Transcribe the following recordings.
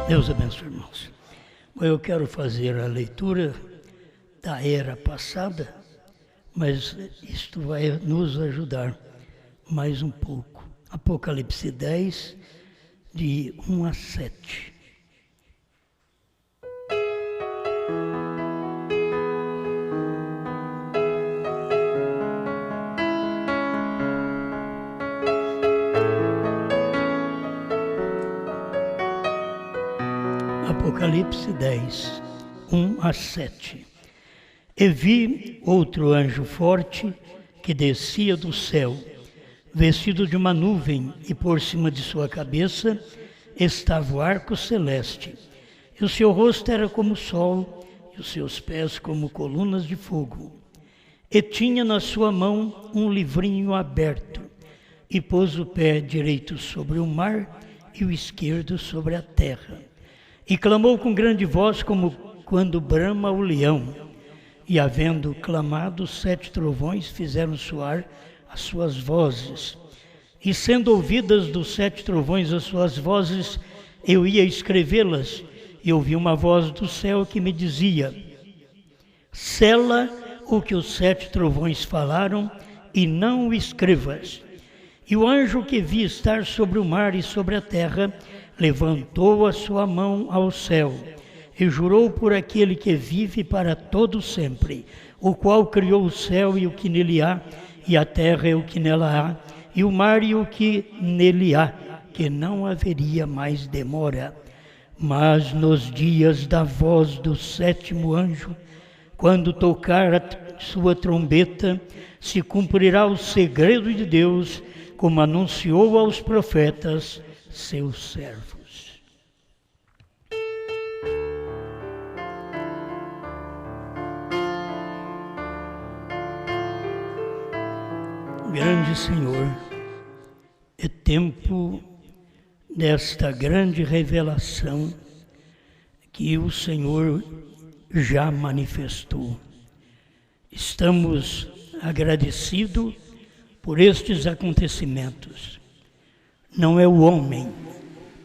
Deus abençoe, irmãos. Eu quero fazer a leitura da era passada, mas isto vai nos ajudar mais um pouco. Apocalipse 10, de 1 a 7. Apocalipse 10, 1 a 7. E vi outro anjo forte que descia do céu, vestido de uma nuvem, e por cima de sua cabeça estava o arco celeste. E o seu rosto era como o sol, e os seus pés como colunas de fogo. E tinha na sua mão um livrinho aberto, e pôs o pé direito sobre o mar e o esquerdo sobre a terra. E clamou com grande voz, como quando brama o leão. E havendo clamado, os 7 trovões fizeram soar as suas vozes. E sendo ouvidas dos 7 trovões as suas vozes, eu ia escrevê-las, e ouvi uma voz do céu que me dizia: sela o que os 7 trovões falaram, e não o escrevas. E o anjo que vi estar sobre o mar e sobre a terra levantou a sua mão ao céu e jurou por aquele que vive para todo sempre, o qual criou o céu e o que nele há, e a terra e o que nela há, e o mar e o que nele há, que não haveria mais demora. Mas nos dias da voz do 7º anjo, quando tocar a sua trombeta, se cumprirá o segredo de Deus, como anunciou aos profetas, seus servos. Grande Senhor, é tempo desta grande revelação que o Senhor já manifestou. Estamos agradecidos por estes acontecimentos. Não é o homem,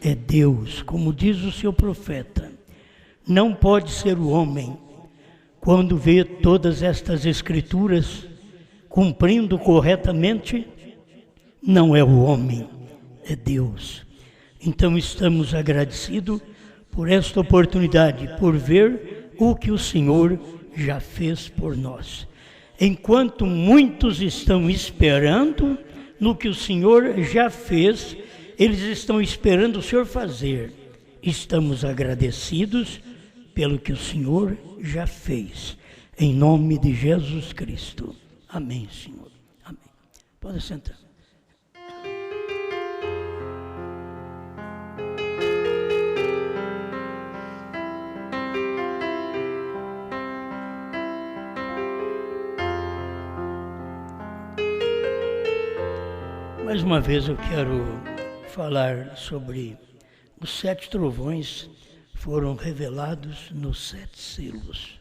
é Deus, como diz o seu profeta. Não pode ser o homem, quando vê todas estas escrituras cumprindo corretamente, não é o homem, é Deus. Então estamos agradecidos por esta oportunidade, por ver o que o Senhor já fez por nós. Enquanto muitos estão esperando no que o Senhor já fez, eles estão esperando o Senhor fazer. Estamos agradecidos pelo que o Senhor já fez. Em nome de Jesus Cristo. Amém, Senhor. Amém. Pode sentar. Mais uma vez eu quero falar sobre os 7 trovões foram revelados nos 7 selos.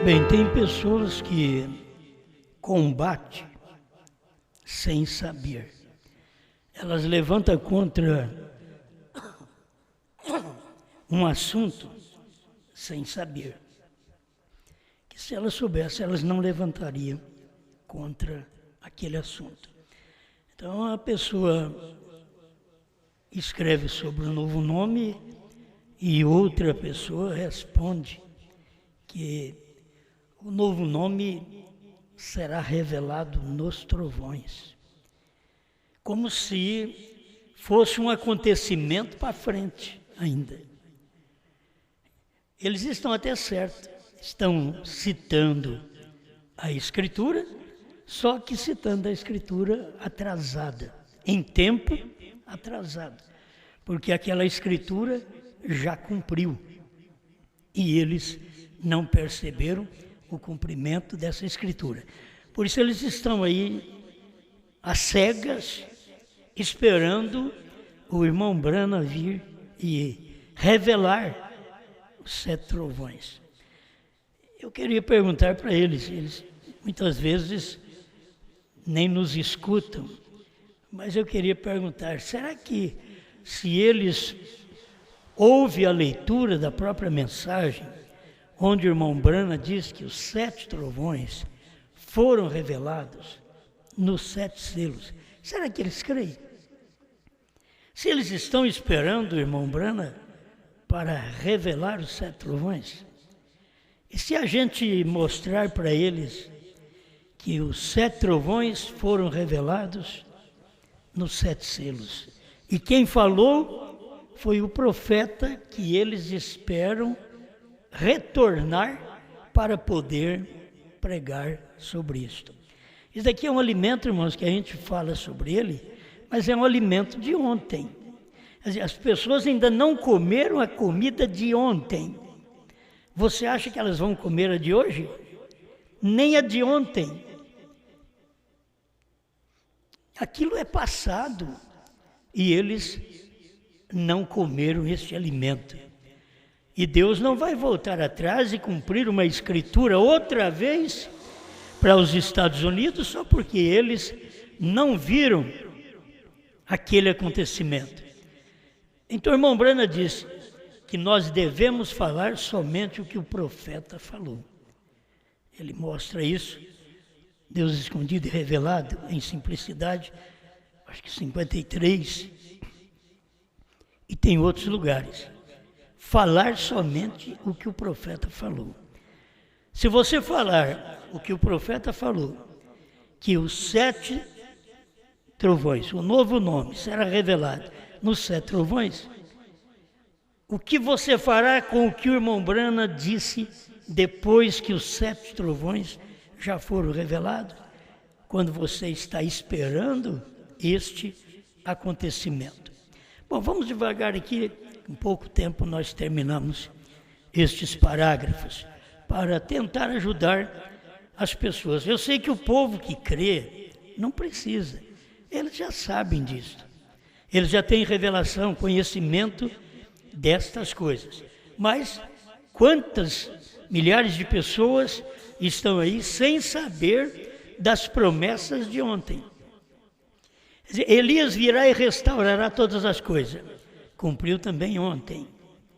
Bem, tem pessoas que combatem sem saber. Elas levantam contra um assunto sem saber. Que se elas soubessem, elas não levantariam contra aquele assunto. Então a pessoa escreve sobre um novo nome e outra pessoa responde que o novo nome será revelado nos trovões. Como se fosse um acontecimento para frente ainda. Eles estão até certos, estão citando a Escritura, só que citando a Escritura atrasada, em tempo atrasado, porque aquela Escritura já cumpriu e eles não perceberam o cumprimento dessa Escritura. Por isso eles estão aí às cegas, esperando o irmão Brana vir e revelar os 7 trovões. Eu queria perguntar para eles muitas vezes nem nos escutam, mas eu queria perguntar, será que se eles ouvem a leitura da própria mensagem, onde o irmão Brana diz que os 7 trovões foram revelados nos 7 selos, será que eles creem? Se eles estão esperando o irmão Brana para revelar os 7 trovões, e se a gente mostrar para eles que os 7 trovões foram revelados nos 7 selos, e quem falou foi o profeta que eles esperam retornar para poder pregar sobre isto. Isso daqui é um alimento, irmãos, que a gente fala sobre ele, mas é um alimento de ontem. As pessoas ainda não comeram a comida de ontem. Você acha que elas vão comer a de hoje? Nem a de ontem. Aquilo é passado e eles não comeram este alimento. E Deus não vai voltar atrás e cumprir uma escritura outra vez para os Estados Unidos só porque eles não viram aquele acontecimento. Então, o irmão Brana diz que nós devemos falar somente o que o profeta falou. Ele mostra isso, Deus escondido e revelado em simplicidade, acho que 53, e tem outros lugares. Falar somente o que o profeta falou. Se você falar o que o profeta falou, que os 7 trovões, o novo nome, será revelado nos 7 trovões, o que você fará com o que o irmão Brana disse depois que os 7 trovões já foram revelados, quando você está esperando este acontecimento? Bom, vamos devagar aqui, em pouco tempo nós terminamos estes parágrafos, para tentar ajudar as pessoas. Eu sei que o povo que crê não precisa, eles já sabem disso. Eles já têm revelação, conhecimento destas coisas. Mas quantas milhares de pessoas estão aí sem saber das promessas de ontem? Quer dizer, Elias virá e restaurará todas as coisas. Cumpriu também ontem,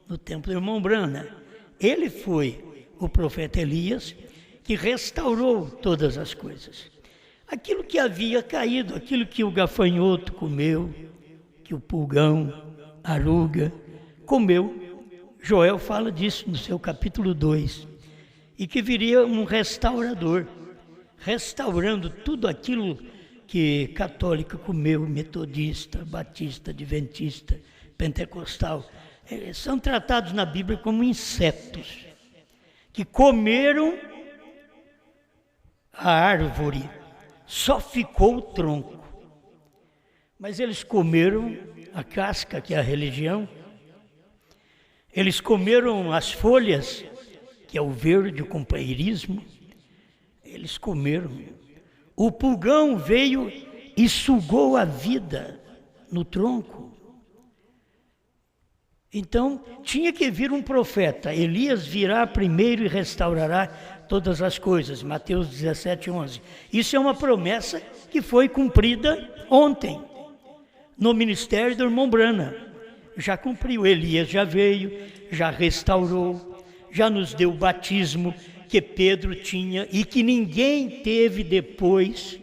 no tempo do irmão Brana. Ele foi o profeta Elias que restaurou todas as coisas. Aquilo que havia caído, aquilo que o gafanhoto comeu, que o pulgão, a aruga, comeu. Joel fala disso no seu capítulo 2. E que viria um restaurador, restaurando tudo aquilo que católico comeu, metodista, batista, adventista, pentecostal. São tratados na Bíblia como insetos, que comeram a árvore, só ficou o tronco. Mas eles comeram a casca, que é a religião, eles comeram as folhas, que é o verde, o companheirismo, eles comeram. O pulgão veio e sugou a vida no tronco. Então, tinha que vir um profeta. Elias virá primeiro e restaurará todas as coisas. Mateus 17:11. Isso é uma promessa que foi cumprida ontem, no ministério do irmão Brana. Já cumpriu. Elias já veio, já restaurou, já nos deu o batismo que Pedro tinha e que ninguém teve depois.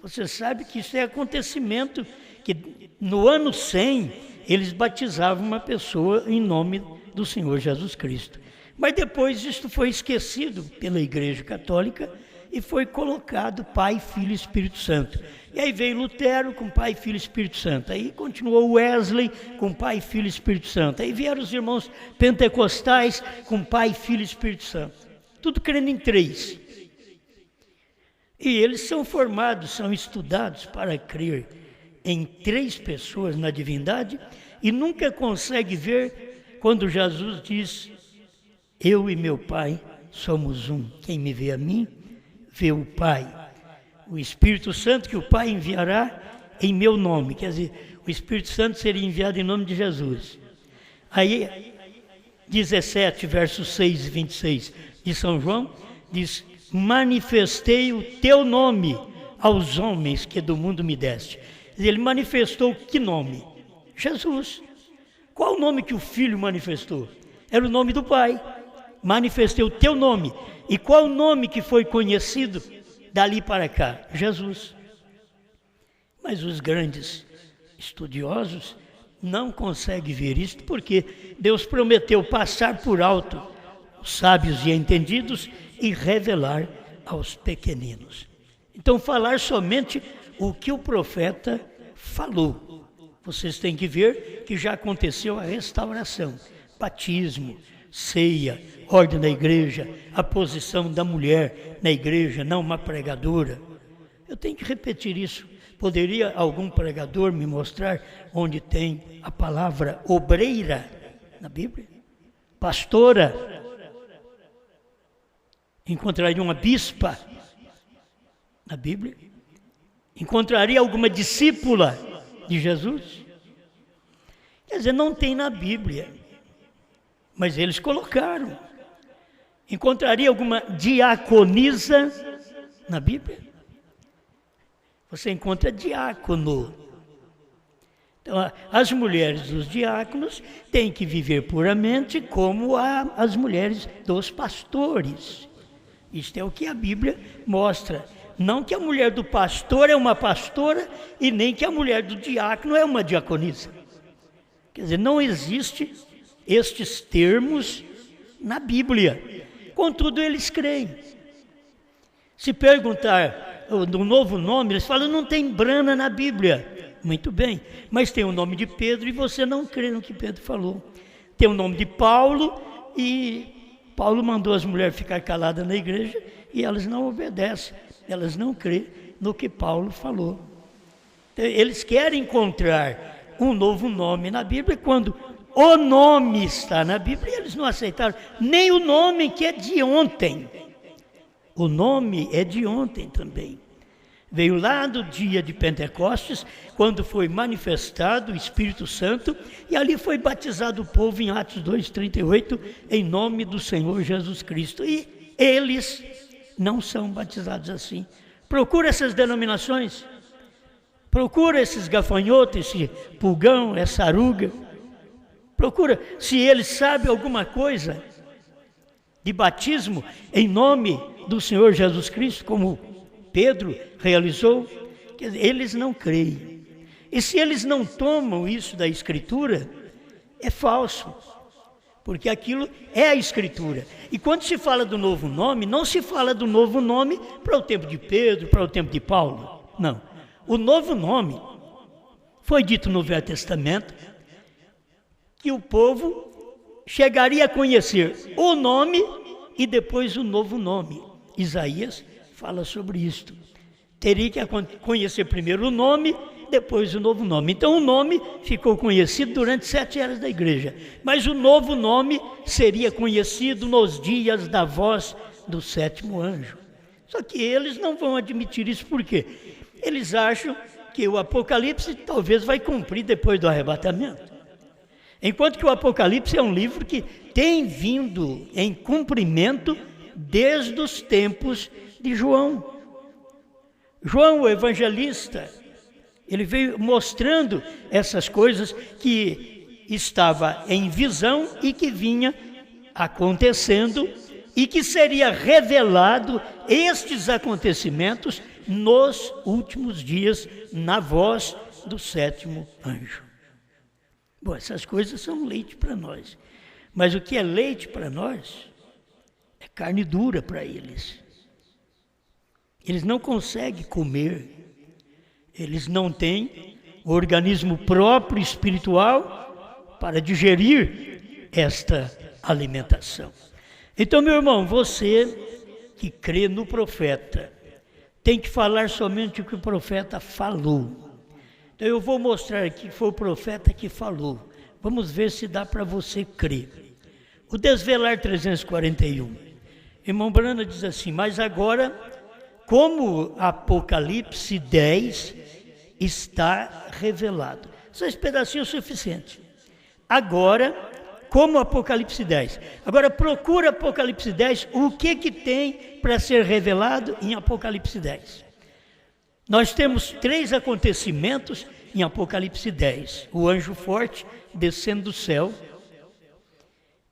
Você sabe que isso é acontecimento, que no ano 100 eles batizavam uma pessoa em nome do Senhor Jesus Cristo. Mas depois isto foi esquecido pela Igreja Católica e foi colocado Pai, Filho e Espírito Santo. E aí veio Lutero com Pai, Filho e Espírito Santo. Aí continuou Wesley com Pai, Filho e Espírito Santo. Aí vieram os irmãos pentecostais com Pai, Filho e Espírito Santo. Tudo crendo em 3. E eles são formados, são estudados para crer em 3 pessoas na divindade e nunca consegue ver quando Jesus diz: eu e meu Pai somos um. Quem me vê a mim, vê o Pai. O Espírito Santo que o Pai enviará em meu nome. Quer dizer, o Espírito Santo seria enviado em nome de Jesus. Aí, 17, versos 6 e 26 de São João, diz: manifestei o teu nome aos homens que do mundo me deste. Ele manifestou que nome? Jesus. Qual o nome que o Filho manifestou? Era o nome do Pai. Manifestei o teu nome. E qual o nome que foi conhecido dali para cá? Jesus. Mas os grandes estudiosos não conseguem ver isto, porque Deus prometeu passar por alto os sábios e entendidos e revelar aos pequeninos. Então, falar somente o que o profeta falou. Vocês têm que ver que já aconteceu a restauração, batismo, ceia, ordem da igreja, a posição da mulher na igreja, não uma pregadora. Eu tenho que repetir isso. Poderia algum pregador me mostrar onde tem a palavra obreira na Bíblia? Pastora? Encontraria uma bispa na Bíblia? Encontraria alguma discípula de Jesus? Quer dizer, não tem na Bíblia, mas eles colocaram. Encontraria alguma diaconisa na Bíblia? Você encontra diácono. Então, as mulheres dos diáconos têm que viver puramente como as mulheres dos pastores. Isto é o que a Bíblia mostra. Não que a mulher do pastor é uma pastora e nem que a mulher do diácono é uma diaconisa. Quer dizer, não existe estes termos na Bíblia. Contudo, eles creem. Se perguntar do novo nome, eles falam: não tem Brana na Bíblia. Muito bem, mas tem o nome de Pedro e você não crê no que Pedro falou. Tem o nome de Paulo e Paulo mandou as mulheres ficar caladas na igreja e elas não obedecem, elas não crêem no que Paulo falou. Então, eles querem encontrar um novo nome na Bíblia, quando o nome está na Bíblia, eles não aceitaram nem o nome que é de ontem. O nome é de ontem também. Veio lá do dia de Pentecostes, quando foi manifestado o Espírito Santo, e ali foi batizado o povo em Atos 2:38, em nome do Senhor Jesus Cristo. E eles não são batizados assim. Procura essas denominações, procura esses gafanhotos, esse pulgão, essa aruga. Procura se eles sabem alguma coisa de batismo em nome do Senhor Jesus Cristo, como Pedro realizou. Quer dizer, eles não creem. E se eles não tomam isso da Escritura, é falso, porque aquilo é a Escritura. E quando se fala do novo nome, não se fala do novo nome para o tempo de Pedro, para o tempo de Paulo. Não. O novo nome foi dito no Velho Testamento, que o povo chegaria a conhecer o nome e depois o novo nome. Isaías fala sobre isto. Teria que conhecer primeiro o nome, depois o novo nome. Então o nome ficou conhecido durante 7 eras da igreja, mas o novo nome seria conhecido nos dias da voz do 7º anjo. Só que eles não vão admitir isso. Por quê? Eles acham que o Apocalipse talvez vai cumprir depois do arrebatamento. Enquanto que o Apocalipse é um livro que tem vindo em cumprimento desde os tempos de João. João, o evangelista, ele veio mostrando essas coisas que estava em visão e que vinha acontecendo e que seria revelado estes acontecimentos nos últimos dias na voz do 7º anjo. Bom, essas coisas são leite para nós, mas o que é leite para nós é carne dura para eles. Eles não conseguem comer, eles não têm o organismo próprio espiritual para digerir esta alimentação. Então, meu irmão, você que crê no profeta, tem que falar somente o que o profeta falou. Então eu vou mostrar aqui que foi o profeta que falou. Vamos ver se dá para você crer. O Desvelar 341. Irmão Brana diz assim: mas agora, como Apocalipse 10 está revelado. Só esse pedacinho é suficiente. Agora, como Apocalipse 10. Agora procura Apocalipse 10, o que tem para ser revelado em Apocalipse 10. Nós temos 3 acontecimentos em Apocalipse 10. O anjo forte descendo do céu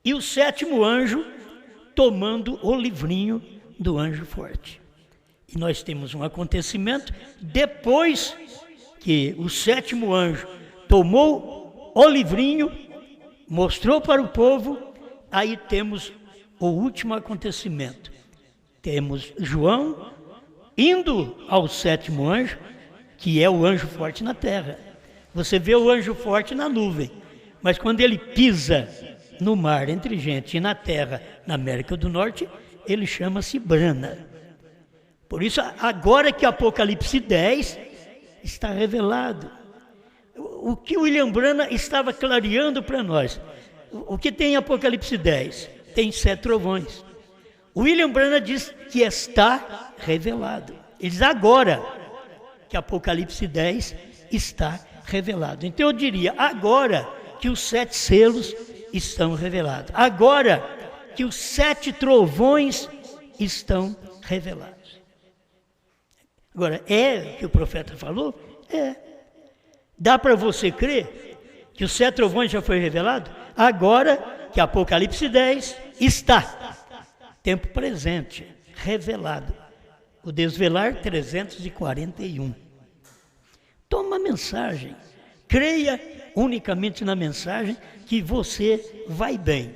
e o 7º anjo tomando o livrinho do anjo forte. E nós temos um acontecimento depois que o 7º anjo tomou o livrinho, mostrou para o povo, aí temos o último acontecimento. Temos João indo ao 7º anjo, que é o anjo forte na terra. Você vê o anjo forte na nuvem, mas quando ele pisa no mar entre gente e na terra, na América do Norte, ele chama-se Brana. Por isso, agora que Apocalipse 10 está revelado, o que William Brana estava clareando para nós, o que tem em Apocalipse 10? Tem 7 trovões. William Brana diz que está revelado. Ele diz agora que Apocalipse 10 está revelado. Então eu diria, agora que os 7 selos estão revelados. Agora que os 7 trovões estão revelados. Agora, é o que o profeta falou? É. Dá para você crer que os 7 trovões já foi revelado? Agora que Apocalipse 10 está. Tempo presente, revelado. O desvelar 341. Toma a mensagem. Creia unicamente na mensagem que você vai bem.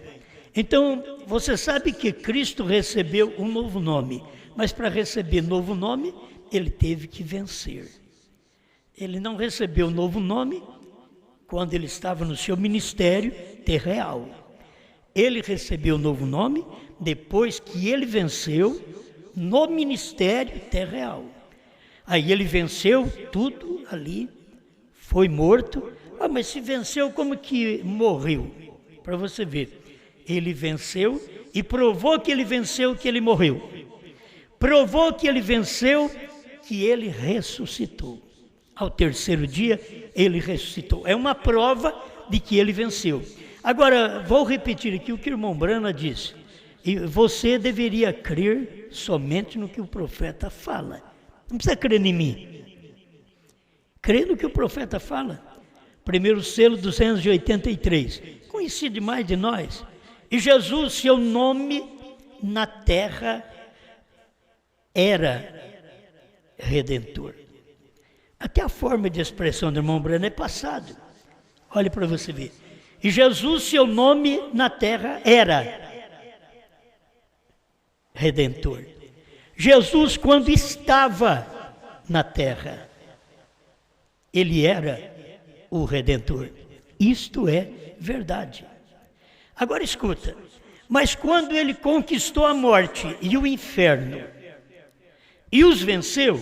Então, você sabe que Cristo recebeu um novo nome. Mas para receber novo nome, ele teve que vencer. Ele não recebeu novo nome quando ele estava no seu ministério terreal. Ele recebeu novo nome depois que ele venceu no ministério terreal. Aí ele venceu tudo ali, foi morto. Mas se venceu, como que morreu? Para você ver. Ele venceu e provou que ele venceu, que ele morreu. Provou que ele venceu, que ele ressuscitou. Ao 3º dia, ele ressuscitou. É uma prova de que ele venceu. Agora, vou repetir aqui o que o irmão Brana disse. E você deveria crer somente no que o profeta fala. Não precisa crer em mim. Crê no que o profeta fala. 1º selo 283. Conheci demais de nós. E Jesus, seu nome na terra era Redentor. Até a forma de expressão do irmão Brana é passado. Olhe para você ver. E Jesus, seu nome na terra era Redentor. Jesus, quando estava na terra, ele era o Redentor. Isto é verdade. Agora escuta. Mas quando ele conquistou a morte e o inferno e os venceu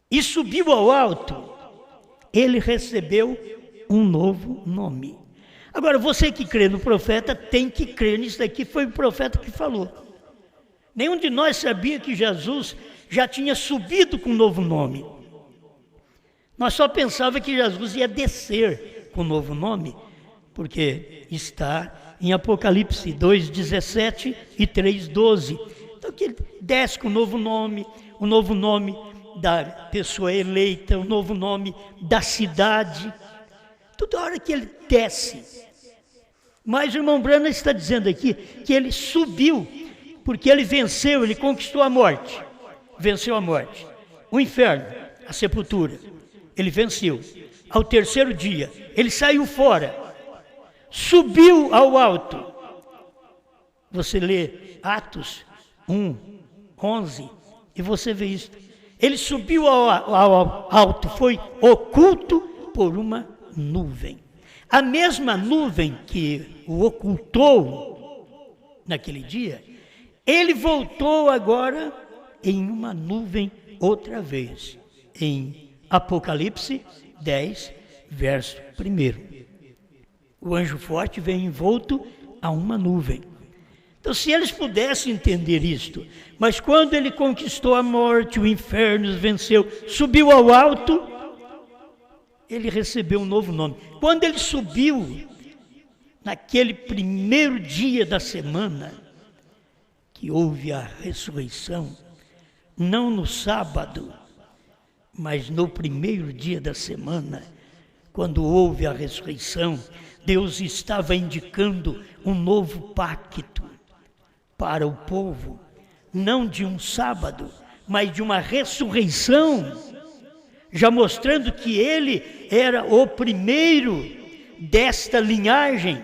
e subiu ao alto, ele recebeu um novo nome. Agora, você que crê no profeta tem que crer nisso daqui, foi o profeta que falou. Nenhum de nós sabia que Jesus já tinha subido com um novo nome. Nós só pensávamos que Jesus ia descer com um novo nome, porque está em Apocalipse 2:17 e 3:12. Então, que ele desce com um novo nome, o novo nome da pessoa eleita, o novo nome da cidade. Toda hora que ele desce. Mas o irmão Brana está dizendo aqui que ele subiu, porque ele venceu, ele conquistou a morte. Venceu a morte. O inferno, a sepultura, ele venceu. Ao 3º dia, ele saiu fora. Subiu ao alto. Você lê Atos 1:11 e você vê isso. Ele subiu ao alto, foi oculto por uma nuvem. A mesma nuvem que o ocultou naquele dia, ele voltou agora em uma nuvem outra vez, em Apocalipse 10, verso 1. O anjo forte vem envolto a uma nuvem. Então, se eles pudessem entender isto, mas quando ele conquistou a morte, o inferno os venceu, subiu ao alto, ele recebeu um novo nome. Quando ele subiu, naquele primeiro dia da semana, que houve a ressurreição, não no sábado, mas no primeiro dia da semana, quando houve a ressurreição, Deus estava indicando um novo pacto para o povo, não de um sábado, mas de uma ressurreição, já mostrando que ele era o primeiro desta linhagem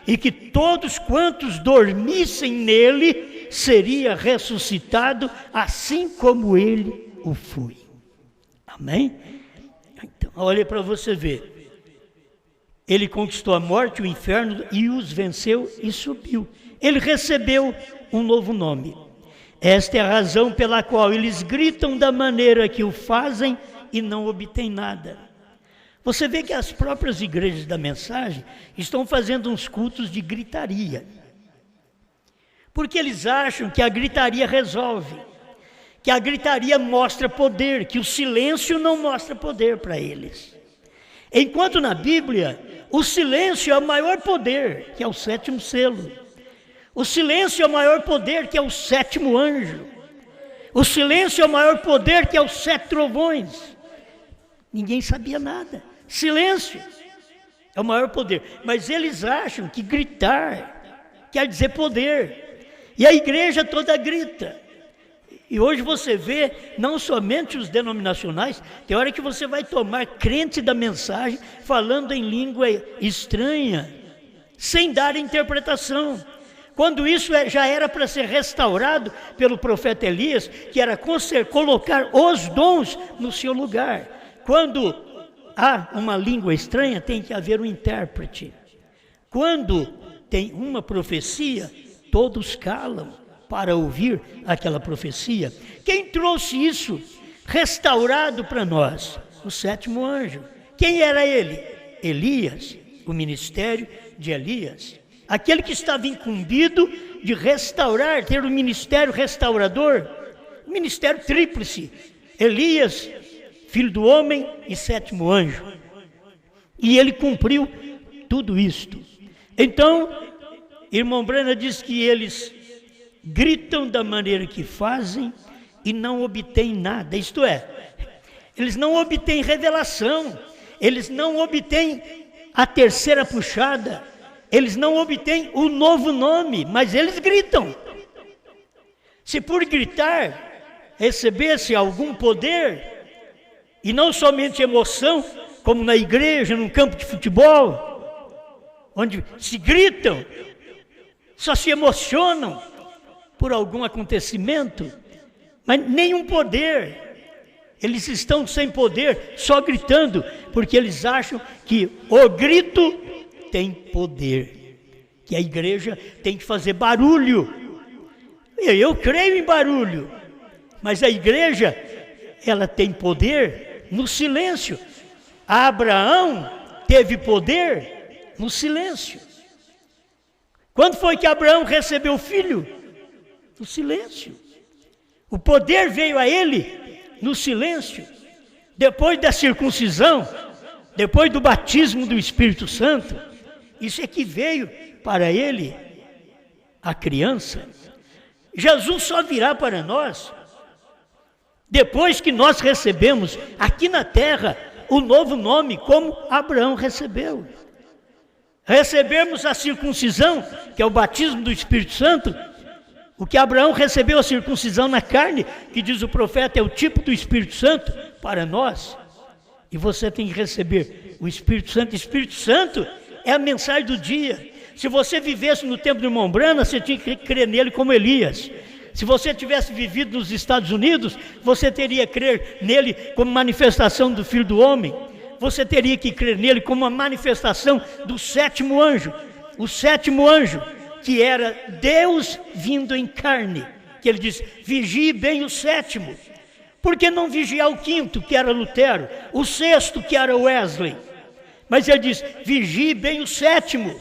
e que todos quantos dormissem nele seria ressuscitado, assim como ele o foi. Amém? Então, olha para você ver. Ele conquistou a morte, o inferno e os venceu e subiu. Ele recebeu um novo nome. Esta é a razão pela qual eles gritam da maneira que o fazem e não obtêm nada. Você vê que as próprias igrejas da mensagem estão fazendo uns cultos de gritaria. Porque eles acham que a gritaria resolve, que a gritaria mostra poder, que o silêncio não mostra poder para eles. Enquanto na Bíblia, o silêncio é o maior poder, que é o 7º selo. O silêncio é o maior poder, que é o 7º anjo. O silêncio é o maior poder, que é os 7 trovões. Ninguém sabia nada. Silêncio é o maior poder. Mas eles acham que gritar quer dizer poder. E a igreja toda grita. E hoje você vê, não somente os denominacionais, tem hora que você vai tomar crente da mensagem falando em língua estranha, sem dar interpretação. Quando isso já era para ser restaurado pelo profeta Elias, que era colocar os dons no seu lugar. Quando há uma língua estranha, tem que haver um intérprete. Quando tem uma profecia, todos calam para ouvir aquela profecia. Quem trouxe isso restaurado para nós? O 7º anjo. Quem era ele? Elias, o ministério de Elias. Aquele que estava incumbido de restaurar, ter um ministério restaurador, um ministério tríplice. Elias, filho do homem e 7º anjo. E ele cumpriu tudo isto. Então, irmão Brana diz que eles gritam da maneira que fazem e não obtêm nada. Isto é, eles não obtêm revelação, eles não obtêm a terceira puxada, eles não obtêm o novo nome, mas eles gritam. Se por gritar recebesse algum poder, e não somente emoção, como na igreja, num campo de futebol, onde se gritam, só se emocionam por algum acontecimento, mas nenhum poder. Eles estão sem poder, só gritando, porque eles acham que o grito tem poder, que a igreja tem que fazer barulho. Eu creio em barulho, mas a igreja, ela tem poder no silêncio. Abraão teve poder no silêncio. Quando foi que Abraão recebeu o filho? No silêncio. O poder veio a ele no silêncio. Depois da circuncisão, depois do batismo do Espírito Santo, isso é que veio para ele a criança. Jesus só virá para nós depois que nós recebemos aqui na terra o novo nome, como Abraão recebeu. Recebemos a circuncisão, que é o batismo do Espírito Santo. O que Abraão recebeu, a circuncisão na carne, que diz o profeta, é o tipo do Espírito Santo para nós. E você tem que receber o Espírito Santo. O Espírito Santo é a mensagem do dia. Se você vivesse no tempo de irmão Brana, você tinha que crer nele como Elias. Se você tivesse vivido nos Estados Unidos, você teria que crer nele como manifestação do Filho do Homem. Você teria que crer nele como uma manifestação do 7º anjo. O 7º anjo, que era Deus vindo em carne. Que ele diz, vigie bem o 7º. Por que não vigiar o 5º, que era Lutero? O 6º, que era Wesley? Mas ele diz, vigie bem o 7º.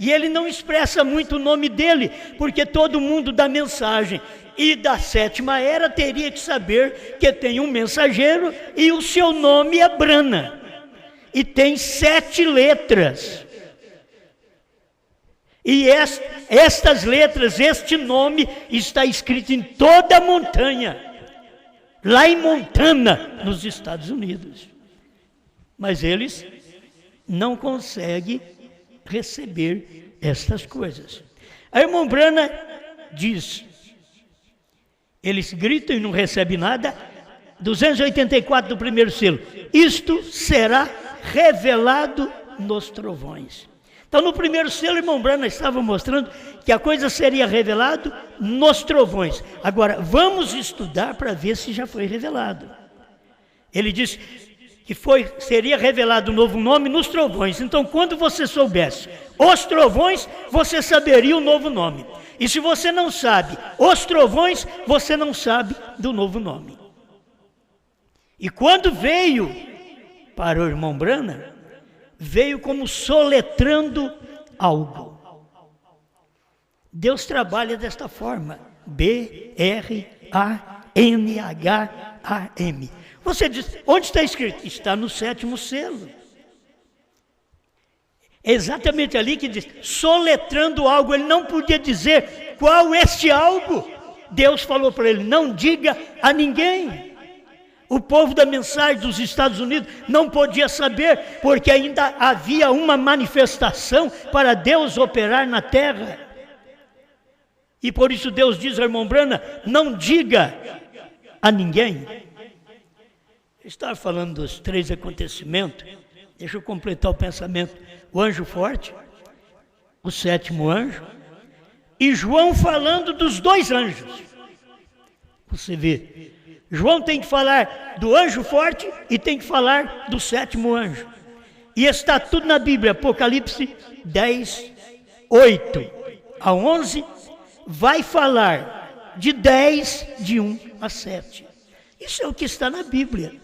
E ele não expressa muito o nome dele, porque todo mundo da mensagem e da 7ª era teria que saber que tem um mensageiro e o seu nome é Brana. e tem 7 letras. E estas letras, este nome está escrito em toda a montanha, lá em Montana, nos Estados Unidos. Mas eles não conseguem receber estas coisas. A irmã Brana diz, eles gritam e não recebem nada, 284 do primeiro selo, isto será revelado nos trovões. Então no primeiro selo, irmão Brana estava mostrando que a coisa seria revelada nos trovões. Agora, vamos estudar para ver se já foi revelado. Ele diz que seria revelado um novo nome nos trovões. Então, quando você soubesse os trovões, você saberia o novo nome. E se você não sabe os trovões, você não sabe do novo nome. E quando veio para o irmão Brana, veio como soletrando algo. Deus trabalha desta forma, B-R-A-N-H-A-M. Você diz, onde está escrito? Está no 7º selo. É exatamente ali que diz, soletrando algo. Ele não podia dizer qual este algo. Deus falou para ele, não diga a ninguém. O povo da mensagem dos Estados Unidos não podia saber, porque ainda havia uma manifestação para Deus operar na terra. E por isso Deus diz ao irmão Brana, não diga a ninguém. Eu estava falando dos 3 acontecimentos, deixa eu completar o pensamento. O anjo forte, o 7º anjo, e João falando dos 2 anjos. Você vê, João tem que falar do anjo forte e tem que falar do 7º anjo. E está tudo na Bíblia, Apocalipse 10, 8 a 11, vai falar de 10, de 1 a 7. Isso é o que está na Bíblia.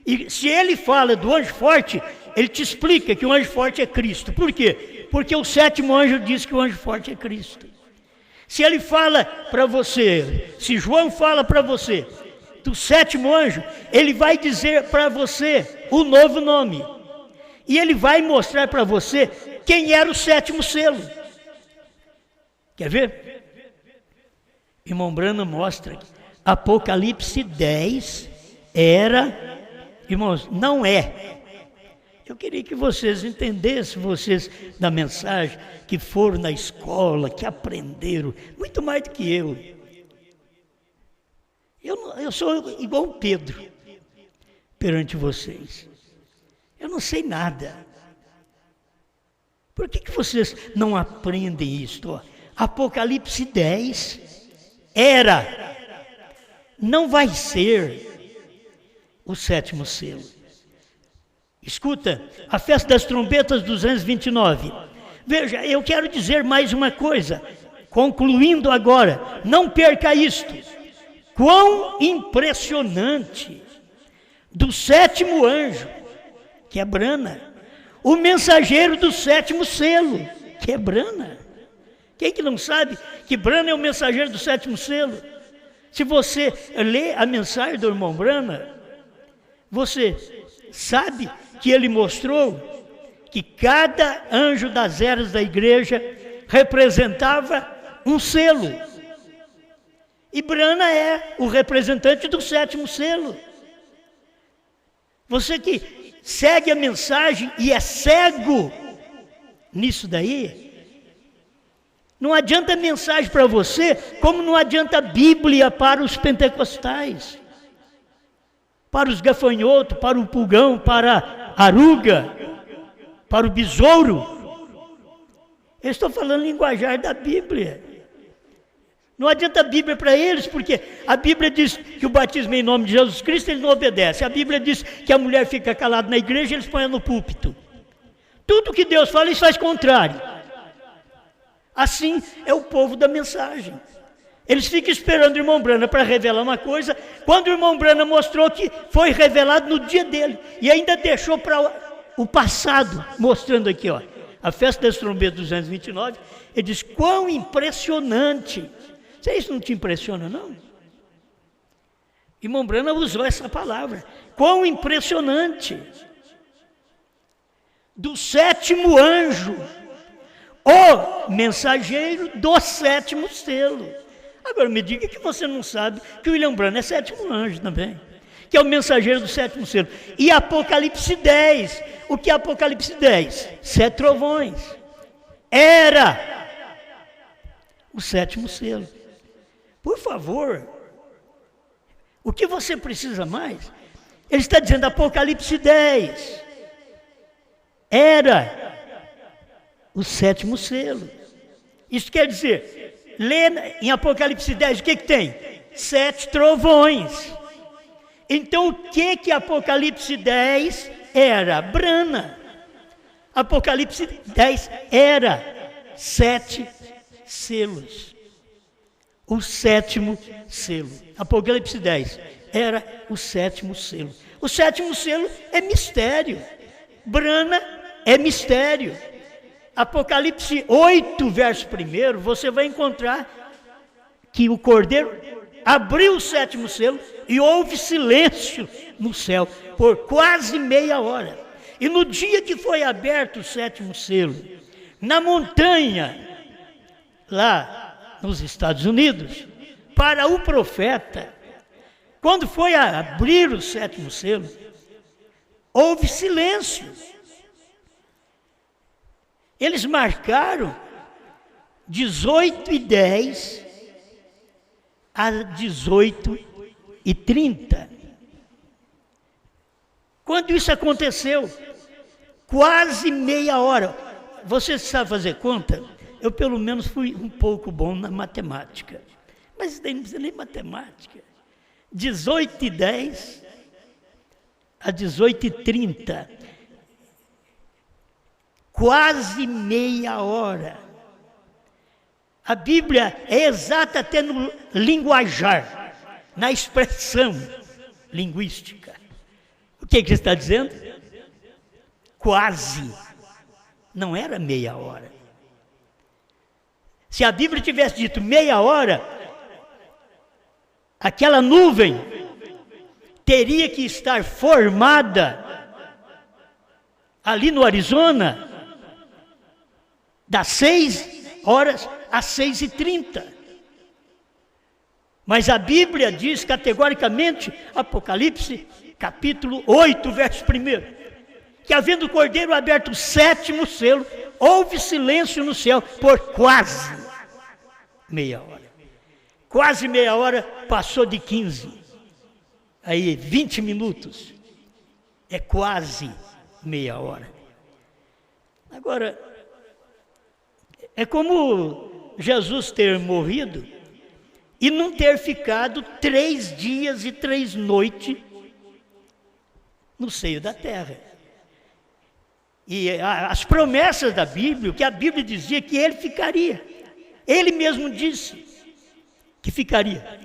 E se ele fala do anjo forte, ele te explica que o anjo forte é Cristo. Por quê? Porque o 7º anjo diz que o anjo forte é Cristo. Se ele fala para você, se João fala para você do 7º anjo, ele vai dizer para você o novo nome. E ele vai mostrar para você quem era o 7º selo. Quer ver? Irmão Brana mostra que Apocalipse 10 era, irmãos, não é. Eu queria que vocês entendessem, vocês da mensagem, que foram na escola, que aprenderam, muito mais do que eu. Eu sou igual o Pedro, perante vocês. Eu não sei nada. Por que vocês não aprendem isto? Ó, Apocalipse 10 era, não vai ser o 7º selo. Escuta, a festa das trombetas 229. Veja, eu quero dizer mais uma coisa, concluindo agora, não perca isto. Quão impressionante do 7º anjo, que é Brana, o mensageiro do 7º selo, que é Brana. Quem que não sabe que Brana é o mensageiro do 7º selo? Se você lê a mensagem do irmão Brana, você sabe que ele mostrou que cada anjo das eras da igreja representava um selo. E Brana é o representante do 7º selo. Você que segue a mensagem e é cego nisso daí, não adianta mensagem para você, como não adianta Bíblia para os pentecostais, para os gafanhotos, para o pulgão, para a aruga, para o besouro. Eu estou falando linguajar da Bíblia. Não adianta a Bíblia para eles, porque a Bíblia diz que o batismo em nome de Jesus Cristo, ele não obedece. A Bíblia diz que a mulher fica calada na igreja, eles põem no púlpito. Tudo que Deus fala, eles fazem contrário. Assim é o povo da mensagem. Eles ficam esperando o irmão Brana para revelar uma coisa, quando o irmão Brana mostrou que foi revelado no dia dele, e ainda deixou para o passado, mostrando aqui, ó, a festa das trombetas 229, ele diz, quão impressionante. Isso não te impressiona, não? Irmão Brana usou essa palavra, quão impressionante. do sétimo anjo, o mensageiro do sétimo selo. Agora me diga que você não sabe que o William Branham é sétimo anjo também, que é o mensageiro do sétimo selo. E Apocalipse 10, o que é Apocalipse 10? 7 trovões. Era o sétimo selo. Por favor, o que você precisa mais? Ele está dizendo Apocalipse 10. Era o sétimo selo. Isso quer dizer, lê em Apocalipse 10, o que tem? 7 trovões. Então o que Apocalipse 10 era? Brana. Apocalipse 10 era 7 selos. O sétimo selo. Apocalipse 10 era o sétimo selo. O sétimo selo é mistério. Brana é mistério. Apocalipse 8, verso 1, você vai encontrar que o Cordeiro abriu o sétimo selo e houve silêncio no céu por quase meia hora. E no dia que foi aberto o sétimo selo, na montanha, lá nos Estados Unidos, para o profeta, quando foi abrir o sétimo selo, houve silêncio. Eles marcaram 18h10 a 18h30. Quando isso aconteceu? Quase meia hora. Você sabe fazer conta? Eu pelo menos fui um pouco bom na matemática. Mas não precisa nem matemática. 18h10 a 18h30. Quase meia hora. A Bíblia é exata até no linguajar, na expressão linguística. O que está dizendo? Quase. Não era meia hora. Se a Bíblia tivesse dito meia hora, aquela nuvem teria que estar formada ali no Arizona, das 6 horas às 6h30. Mas a Bíblia diz categoricamente, Apocalipse, capítulo 8, verso 1, que havendo o Cordeiro aberto o sétimo selo, houve silêncio no céu por quase meia hora. Quase meia hora passou de 15. Aí 20 minutos. É quase meia hora. Agora, é como Jesus ter morrido e não ter ficado 3 dias e 3 noites no seio da terra. E as promessas da Bíblia, que a Bíblia dizia que ele ficaria. Ele mesmo disse que ficaria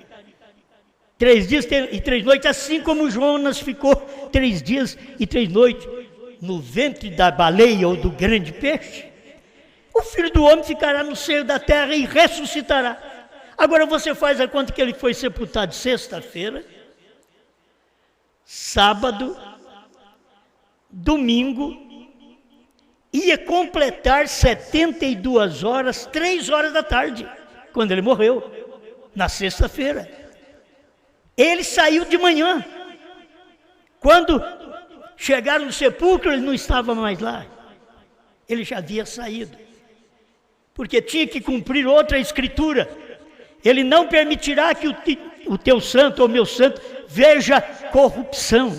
3 dias e 3 noites, assim como Jonas ficou 3 dias e 3 noites no ventre da baleia ou do grande peixe. O Filho do Homem ficará no seio da terra e ressuscitará. Agora você faz a conta que ele foi sepultado sexta-feira, sábado, domingo, ia completar 72 horas, 3 horas da tarde, quando ele morreu, na sexta-feira. Ele saiu de manhã. Quando chegaram no sepulcro, ele não estava mais lá. Ele já havia saído. Porque tinha que cumprir outra escritura. Ele não permitirá que o teu santo ou meu santo veja corrupção.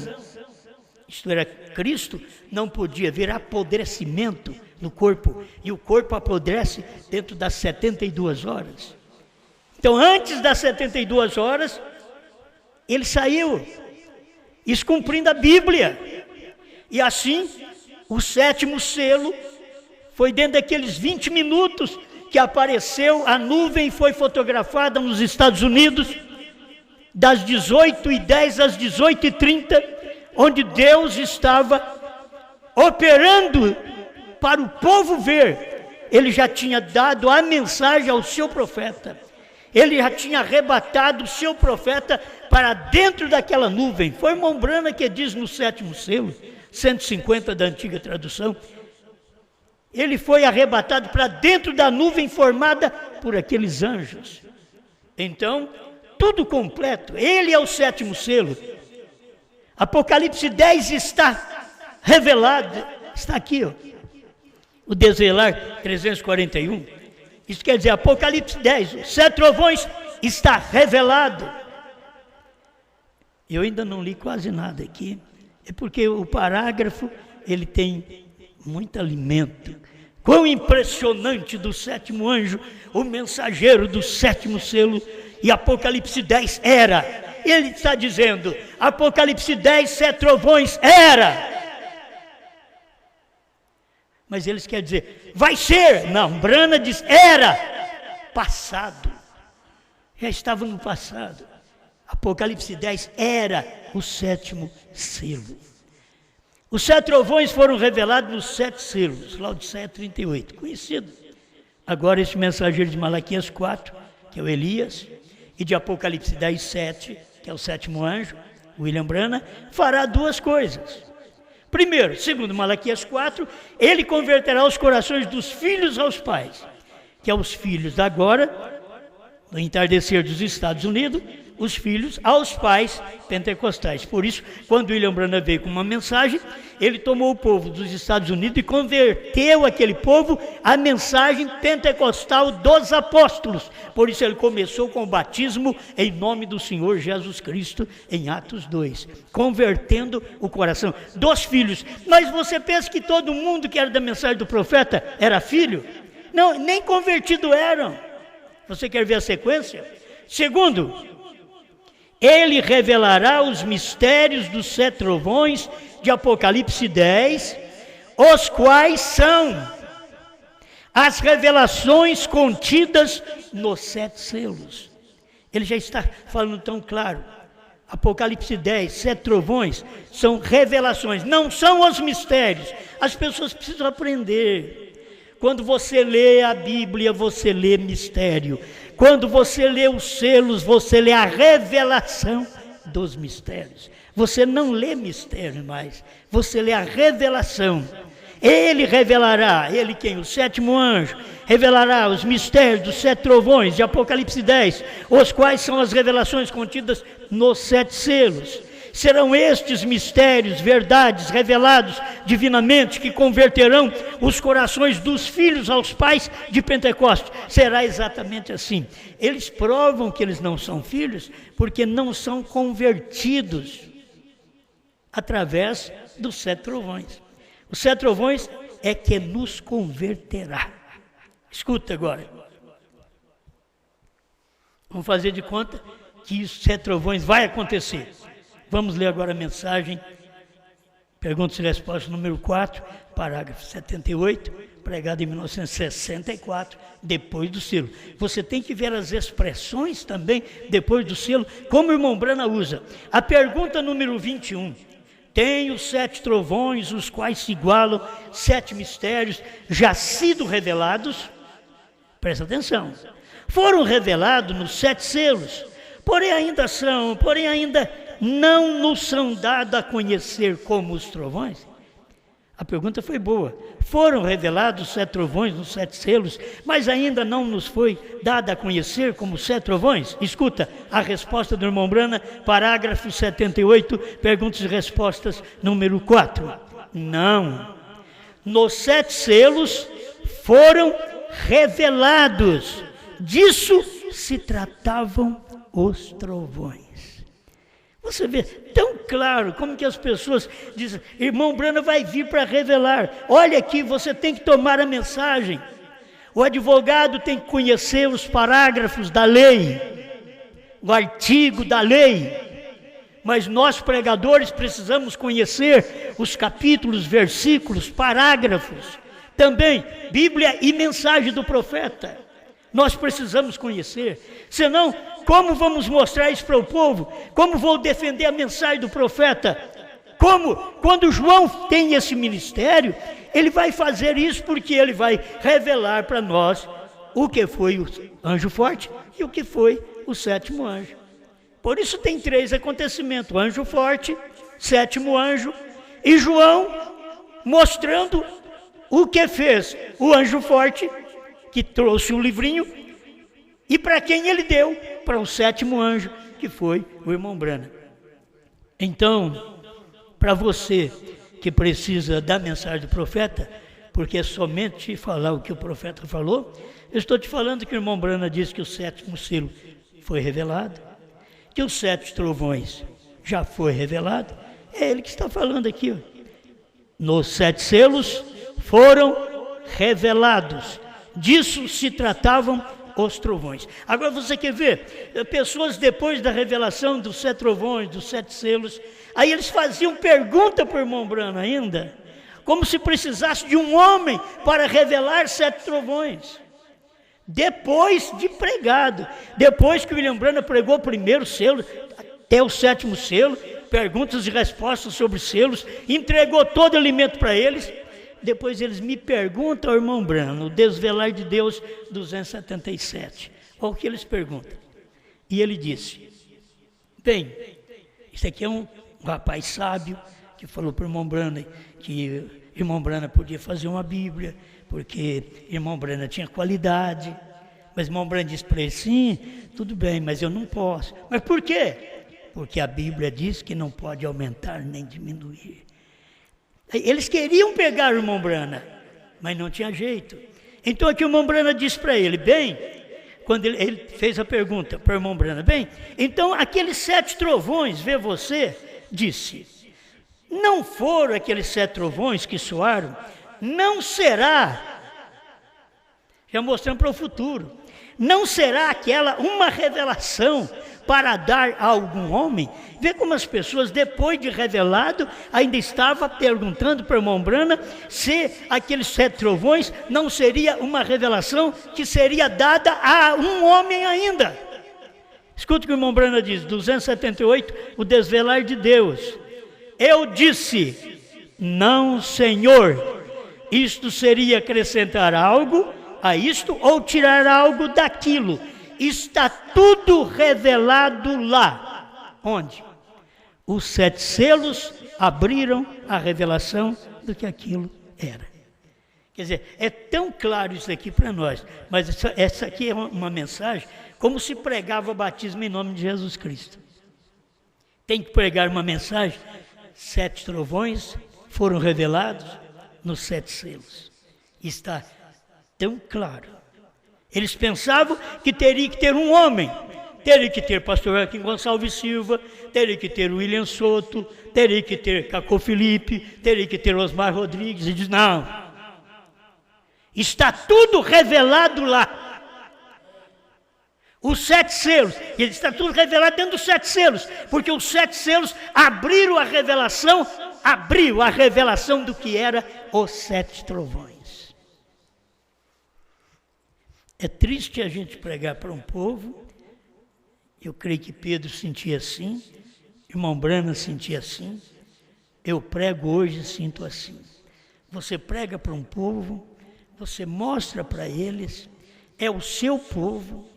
Isto era, Cristo não podia ver apodrecimento no corpo. E o corpo apodrece dentro das 72 horas. Então, antes das 72 horas, ele saiu, isso cumprindo a Bíblia. E assim, o sétimo selo foi dentro daqueles 20 minutos que apareceu, a nuvem foi fotografada nos Estados Unidos, das 18h10 às 18h30, onde Deus estava operando para o povo ver. Ele já tinha dado a mensagem ao seu profeta. Ele já tinha arrebatado o seu profeta para dentro daquela nuvem. Foi Mombrana que diz no sétimo selo, 150 da antiga tradução, ele foi arrebatado para dentro da nuvem formada por aqueles anjos. Então, tudo completo, ele é o sétimo selo. Apocalipse 10 está revelado, está aqui, ó. O desvelar 341. Isso quer dizer, Apocalipse 10, os 7 trovões está revelado. Eu ainda não li quase nada aqui, é porque o parágrafo, ele tem muito alimento. Quão impressionante do sétimo anjo, o mensageiro do sétimo selo, e Apocalipse 10 era. Ele está dizendo, Apocalipse 10, 7 trovões era. Mas eles querem dizer, vai ser. Não, Brana diz, era. Passado. Já estava no passado. Apocalipse 10 era o sétimo selo. Os 7 trovões foram revelados nos 7 selos, Laodiceia 38, conhecido. Agora esse mensageiro de Malaquias 4, que é o Elias, e de Apocalipse 10, 7, que é o sétimo anjo, William Branham, fará 2 coisas. Primeiro, segundo Malaquias 4, ele converterá os corações dos filhos aos pais, que é os filhos da agora, no entardecer dos Estados Unidos, os filhos aos pais pentecostais. Por isso, quando William Branham veio com uma mensagem, ele tomou o povo dos Estados Unidos e converteu aquele povo à mensagem pentecostal dos apóstolos. Por isso ele começou com o batismo em nome do Senhor Jesus Cristo, em Atos 2, convertendo o coração dos filhos. Mas você pensa que todo mundo que era da mensagem do profeta era filho? Não, nem convertido eram. Você quer ver a sequência? Segundo, ele revelará os mistérios dos 7 trovões de Apocalipse 10, os quais são as revelações contidas nos 7 selos. Ele já está falando tão claro. Apocalipse 10, 7 trovões são revelações, não são os mistérios. As pessoas precisam aprender. Quando você lê a Bíblia, você lê mistério. Quando você lê os selos, você lê a revelação dos mistérios. Você não lê mistério mais, você lê a revelação. Ele revelará, ele quem? O sétimo anjo, revelará os mistérios dos 7 trovões de Apocalipse 10, os quais são as revelações contidas nos 7 selos. Serão estes mistérios, verdades revelados divinamente que converterão os corações dos filhos aos pais de Pentecostes. Será exatamente assim. Eles provam que eles não são filhos porque não são convertidos através dos 7 trovões. Os 7 trovões é que nos converterá. Escuta agora. Vamos fazer de conta que os 7 trovões vai acontecer. Vamos ler agora a mensagem, perguntas e respostas número 4, parágrafo 78, pregado em 1964, depois do selo. Você tem que ver as expressões também, depois do selo, como o irmão Branham usa. A pergunta número 21, tem os 7 trovões, os quais se igualam, 7 mistérios, já sido revelados? Presta atenção. Foram revelados nos 7 selos, porém ainda não nos são dados a conhecer como os trovões? A pergunta foi boa. Foram revelados 7 trovões nos 7 selos, mas ainda não nos foi dado a conhecer como 7 trovões? Escuta a resposta do irmão Branham, parágrafo 78, perguntas e respostas número 4. Não. Nos 7 selos foram revelados. Disso se tratavam os trovões. Você vê tão claro como que as pessoas dizem, irmão Branham vai vir para revelar. Olha aqui, você tem que tomar a mensagem. O advogado tem que conhecer os parágrafos da lei, o artigo da lei. Mas nós pregadores precisamos conhecer os capítulos, versículos, parágrafos. Também Bíblia e mensagem do profeta. Nós precisamos conhecer. Senão, como vamos mostrar isso para o povo? Como vou defender a mensagem do profeta? Como? Quando João tem esse ministério, ele vai fazer isso porque ele vai revelar para nós o que foi o anjo forte e o que foi o sétimo anjo. Por isso tem 3 acontecimentos: o anjo forte, sétimo anjo, e João mostrando o que fez o anjo forte, que trouxe o livrinho, e para quem ele deu? Para o sétimo anjo, que foi o irmão Brana. Então, para você que precisa da mensagem do profeta, porque é somente falar o que o profeta falou, eu estou te falando que o irmão Brana disse que o sétimo selo foi revelado, que os 7 trovões já foi revelado. É ele que está falando aqui, ó. Nos 7 selos foram revelados. Disso se tratavam os trovões. Agora você quer ver? Pessoas depois da revelação dos 7 trovões, dos 7 selos, aí eles faziam pergunta para o irmão Brana ainda, como se precisasse de um homem para revelar 7 trovões. Depois de pregado, depois que William Brana pregou o primeiro selo, até o 7º selo, perguntas e respostas sobre selos, entregou todo o alimento para eles. Depois eles me perguntam, irmão Brana, o Desvelar de Deus 277. Olha o que eles perguntam. E ele disse: bem, isso aqui é um rapaz sábio que falou para o irmão Brana que irmão Brana podia fazer uma Bíblia, porque irmão Brana tinha qualidade. Mas irmão Brana disse para ele: sim, tudo bem, mas eu não posso. Mas por quê? Porque a Bíblia diz que não pode aumentar nem diminuir. Eles queriam pegar o irmão Brana, mas não tinha jeito. Então aqui o irmão Brana disse para ele: bem, quando ele fez a pergunta para o irmão Brana, bem, então aqueles 7 trovões, vê você, disse, não foram aqueles 7 trovões que soaram, não será, já mostrando para o futuro, não será aquela uma revelação para dar a algum homem? Vê como as pessoas, depois de revelado, ainda estavam perguntando para o irmão Brana se aqueles 7 trovões não seria uma revelação que seria dada a um homem ainda. Escuta o que o irmão Brana diz, 278, o Desvelar de Deus. Eu disse: não, Senhor, isto seria acrescentar algo a isto ou tirar algo daquilo. Está tudo revelado lá. Onde? Os 7 selos abriram a revelação do que aquilo era. Quer dizer, é tão claro isso aqui para nós, mas essa aqui é uma mensagem como se pregava o batismo em nome de Jesus Cristo. Tem que pregar uma mensagem: 7 trovões foram revelados nos 7 selos. Está tão claro. Eles pensavam que teria que ter um homem, teria que ter pastor Joaquim Gonçalves Silva, teria que ter William Soto, teria que ter Cacô Felipe, teria que ter Osmar Rodrigues, e diz: não, está tudo revelado lá. Os 7 selos, está tudo revelado dentro dos 7 selos, porque os 7 selos abriu a revelação do que era os 7 trovões. É triste a gente pregar para um povo, eu creio que Pedro sentia assim, irmão Brana sentia assim, eu prego hoje e sinto assim. Você prega para um povo, você mostra para eles, é o seu povo,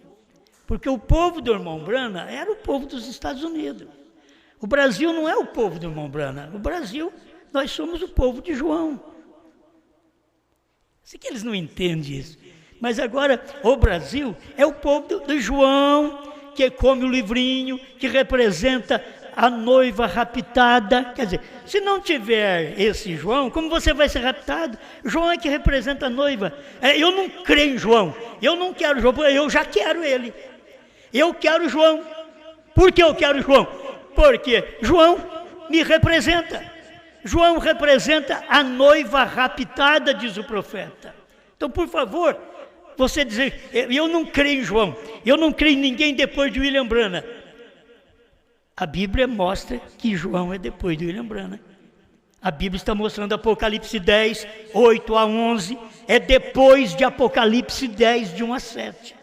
porque o povo do irmão Brana era o povo dos Estados Unidos. O Brasil não é o povo do irmão Brana, o Brasil, nós somos o povo de João. Sei que eles não entendem isso. Mas agora o Brasil é o povo do João, que come o livrinho, que representa a noiva raptada. Quer dizer, se não tiver esse João, como você vai ser raptado? João é que representa a noiva. Eu não creio em João, eu não quero João, eu já quero ele. Eu quero João. Por que eu quero João? Porque João me representa. João representa a noiva raptada, diz o profeta. Então, por favor, você dizer: eu não creio em João, eu não creio em ninguém depois de William Brana. A Bíblia mostra que João é depois de William Brana. A Bíblia está mostrando Apocalipse 10, 8 a 11, é depois de Apocalipse 10, de 1 a 7.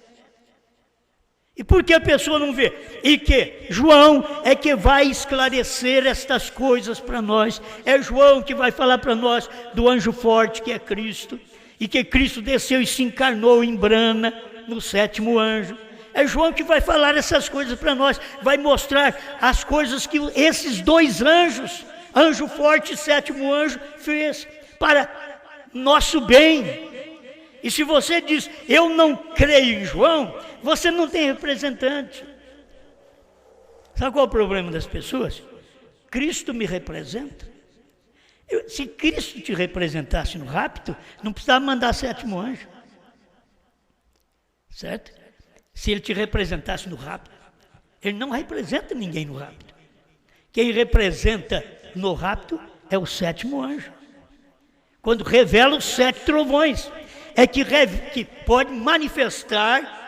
E por que a pessoa não vê? E que João é que vai esclarecer estas coisas para nós. É João que vai falar para nós do anjo forte que é Cristo. E que Cristo desceu e se encarnou em Brana, no 7º anjo. É João que vai falar essas coisas para nós. Vai mostrar as coisas que esses 2 anjos, anjo forte e 7º anjo, fez para nosso bem. E se você diz, eu não creio em João, você não tem representante. Sabe qual é o problema das pessoas? Cristo me representa. Se Cristo te representasse no rapto, não precisava mandar sétimo anjo. Certo? Se ele te representasse no rapto, ele não representa ninguém no rapto. Quem representa no rapto é o sétimo anjo. Quando revela os 7 trovões, é que pode manifestar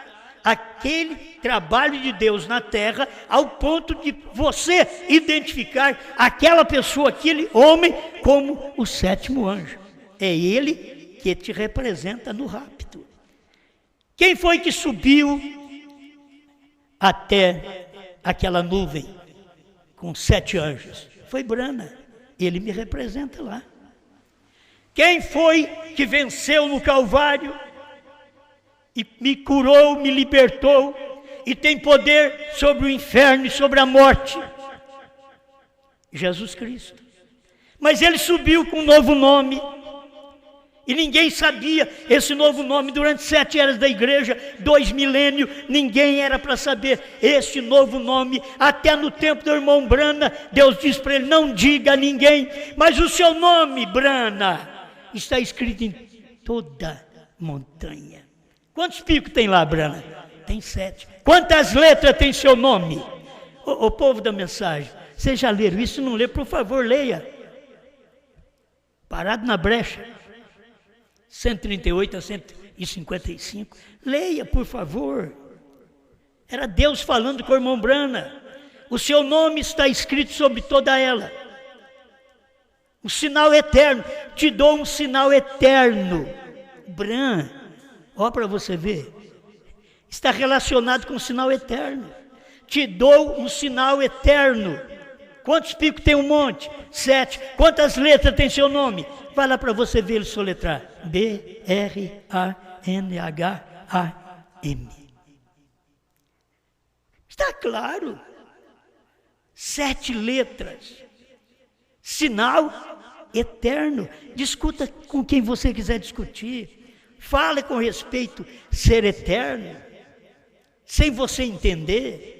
aquele trabalho de Deus na terra, ao ponto de você identificar aquela pessoa, aquele homem, como o sétimo anjo. É ele que te representa no rapto. Quem foi que subiu até aquela nuvem com 7 anjos? Foi Brana. Ele me representa lá. Quem foi que venceu no Calvário e me curou, me libertou e tem poder sobre o inferno e sobre a morte? Jesus Cristo. Mas ele subiu com um novo nome. E ninguém sabia esse novo nome durante 7 eras da igreja, 2 milênios, ninguém era para saber esse novo nome. Até no tempo do irmão Brana, Deus disse para ele, não diga a ninguém, mas o seu nome, Brana, está escrito em toda montanha. Quantos picos tem lá, Brana? Tem 7. Quantas letras tem seu nome? O povo da mensagem, vocês já leram isso? Não lê, por favor, leia. Parado na brecha. 138 a 155. Leia, por favor. Era Deus falando com o irmão Brana. O seu nome está escrito sobre toda ela. Um sinal eterno. Te dou um sinal eterno. Bran, ó para você ver. Está relacionado com o sinal eterno. Te dou um sinal eterno. Quantos picos tem um monte? 7. Quantas letras tem seu nome? Vai lá para você ver ele soletrar. B-R-A-N-H-A-M. Está claro. 7 letras. Sinal eterno. Discuta com quem você quiser discutir. Fale com respeito ser eterno. Sem você entender.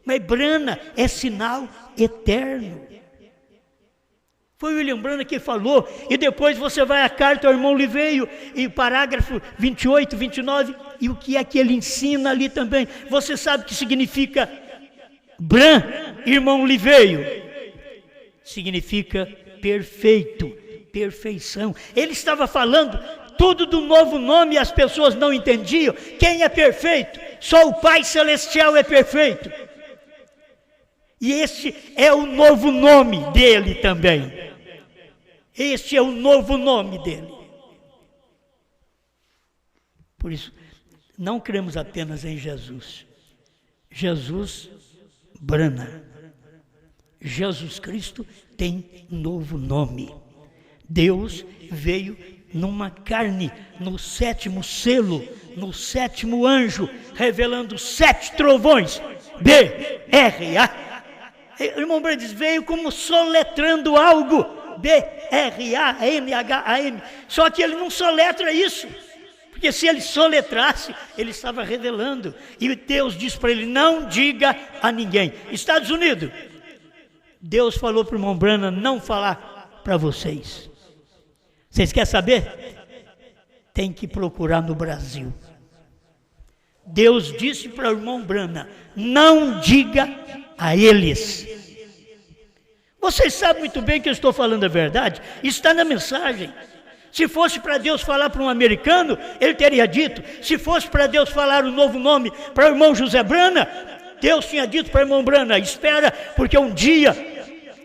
Mas Brana é sinal eterno. Foi William Brana que falou, e depois você vai à carta ao irmão Liveio, e parágrafo 28, 29, e o que é que ele ensina ali também? Você sabe o que significa Bran, irmão Liveio? Significa perfeito, perfeição. Ele estava falando tudo do novo nome e as pessoas não entendiam. Quem é perfeito? Só o Pai Celestial é perfeito. E este é o novo nome dele também. Este é o novo nome dele. Por isso, não cremos apenas em Jesus. Jesus Brana. Jesus Cristo tem novo nome. Deus veio numa carne, no 7º selo, no 7º anjo, revelando 7 trovões. B-R-A. O irmão Brana diz, veio como soletrando algo. B-R-A-N-H-A-M. Só que ele não soletra isso. Porque se ele soletrasse, ele estava revelando. E Deus disse para ele, não diga a ninguém. Estados Unidos, Deus falou para o irmão Brana não falar para vocês. Vocês querem saber? Tem que procurar no Brasil. Deus disse para o irmão Brana, não diga a eles. Vocês sabem muito bem que eu estou falando a verdade. Está na mensagem. Se fosse para Deus falar para um americano, ele teria dito. Se fosse para Deus falar o novo nome para o irmão José Brana, Deus tinha dito para o irmão Brana, espera, porque um dia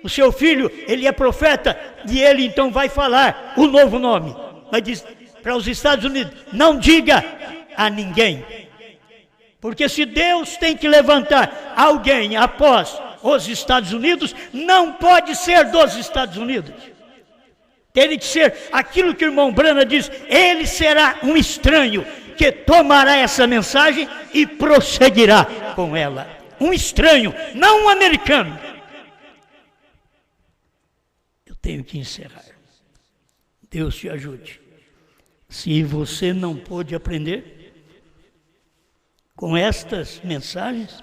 o seu filho, ele é profeta, e ele então vai falar o novo nome. Mas diz para os Estados Unidos, não diga a ninguém. Porque se Deus tem que levantar alguém após os Estados Unidos, não pode ser dos Estados Unidos. Tem que ser aquilo que o irmão Brana diz, ele será um estranho que tomará essa mensagem e prosseguirá com ela. Um estranho, não um americano. Eu tenho que encerrar. Deus te ajude. Se você não pôde aprender com estas mensagens,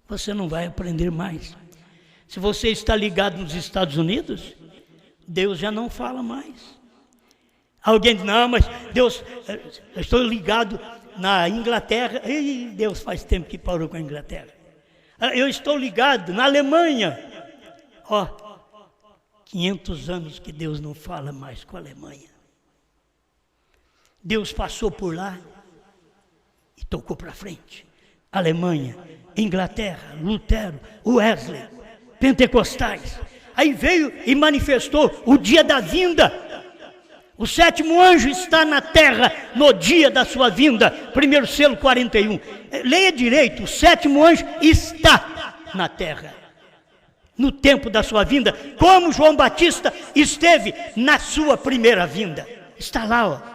você não vai aprender mais. Se você está ligado nos Estados Unidos, Deus já não fala mais. Alguém diz, não, mas Deus, eu estou ligado na Inglaterra. Ih, Deus faz tempo que parou com a Inglaterra. Eu estou ligado na Alemanha. 500 anos que Deus não fala mais com a Alemanha. Deus passou por lá e tocou para frente. Alemanha, Inglaterra, Lutero, Wesley, Pentecostais. Aí veio e manifestou o dia da vinda. O sétimo anjo está na terra no dia da sua vinda. 1 selo 41. Leia direito, o sétimo anjo está na terra no tempo da sua vinda, como João Batista esteve na sua primeira vinda. Está lá,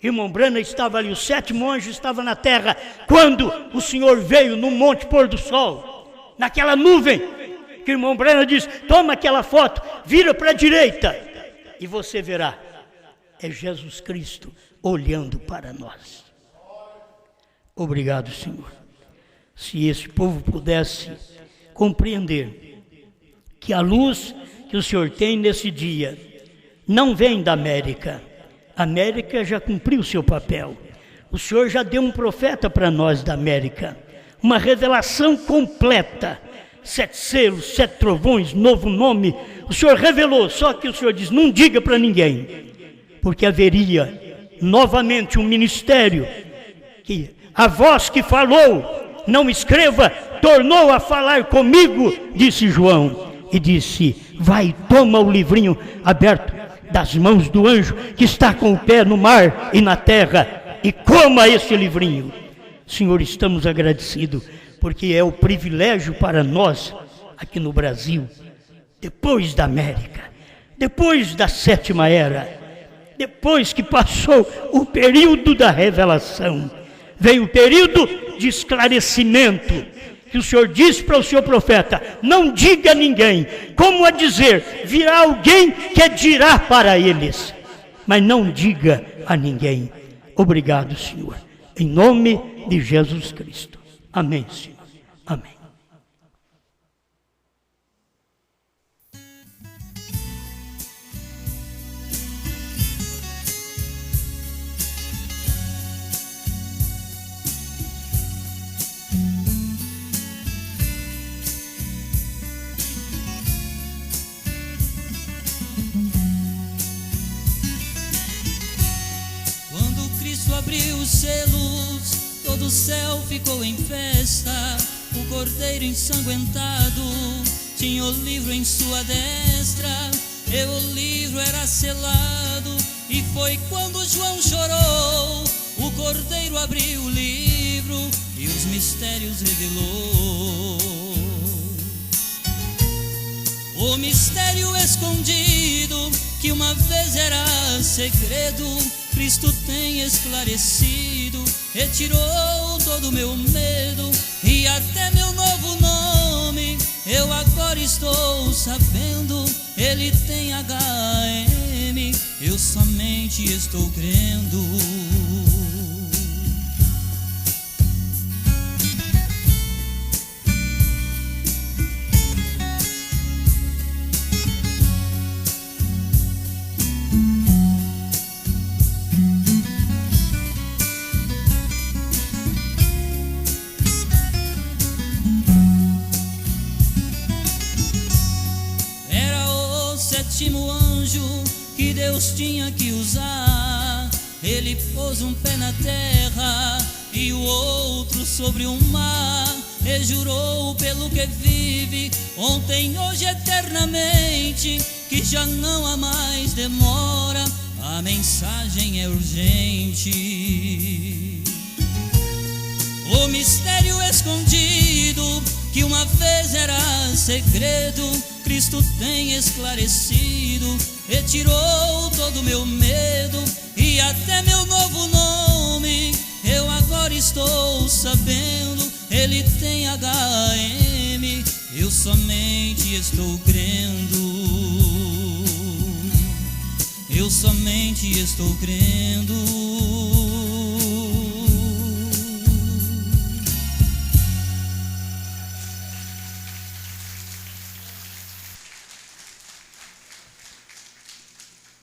Irmão Branham estava ali, o sétimo anjo estava na terra, quando o Senhor veio no Monte Pôr do Sol, naquela nuvem, que o irmão Branham diz, toma aquela foto, vira para a direita, e você verá, é Jesus Cristo olhando para nós. Obrigado, Senhor. Se esse povo pudesse compreender que a luz que o Senhor tem nesse dia não vem da América. A América já cumpriu o seu papel. O Senhor já deu um profeta para nós da América. Uma revelação completa. 7 selos, 7 trovões, novo nome. O Senhor revelou, só que o Senhor diz, não diga para ninguém. Porque haveria novamente um ministério que a voz que falou, não escreva, tornou a falar comigo, disse João. E disse, vai, toma o livrinho aberto das mãos do anjo que está com o pé no mar e na terra e coma esse livrinho. Senhor, estamos agradecidos porque é o privilégio para nós aqui no Brasil, depois da América, depois da sétima era, depois que passou o período da revelação, veio o período de esclarecimento, que o Senhor disse para o seu profeta, não diga a ninguém, como a dizer, virá alguém que dirá para eles, mas não diga a ninguém. Obrigado, Senhor, em nome de Jesus Cristo. Amém, Senhor. Amém. Abriu os selos, todo o céu ficou em festa. O cordeiro ensanguentado tinha o livro em sua destra, e o livro era selado. E foi quando João chorou, o cordeiro abriu o livro e os mistérios revelou. O mistério escondido, que uma vez era segredo, Cristo tem esclarecido, retirou todo o meu medo e até meu novo nome. Eu agora estou sabendo, ele tem HM, eu somente estou crendo. Sétimo anjo que Deus tinha que usar, ele pôs um pé na terra e o outro sobre o mar, e jurou pelo que vive, ontem, hoje, eternamente, que já não há mais demora, a mensagem é urgente. O mistério escondido, que uma vez era segredo, Cristo tem esclarecido, retirou todo o meu medo e até meu novo nome. Eu agora estou sabendo, ele tem HM, eu somente estou crendo. Eu eu somente estou crendo.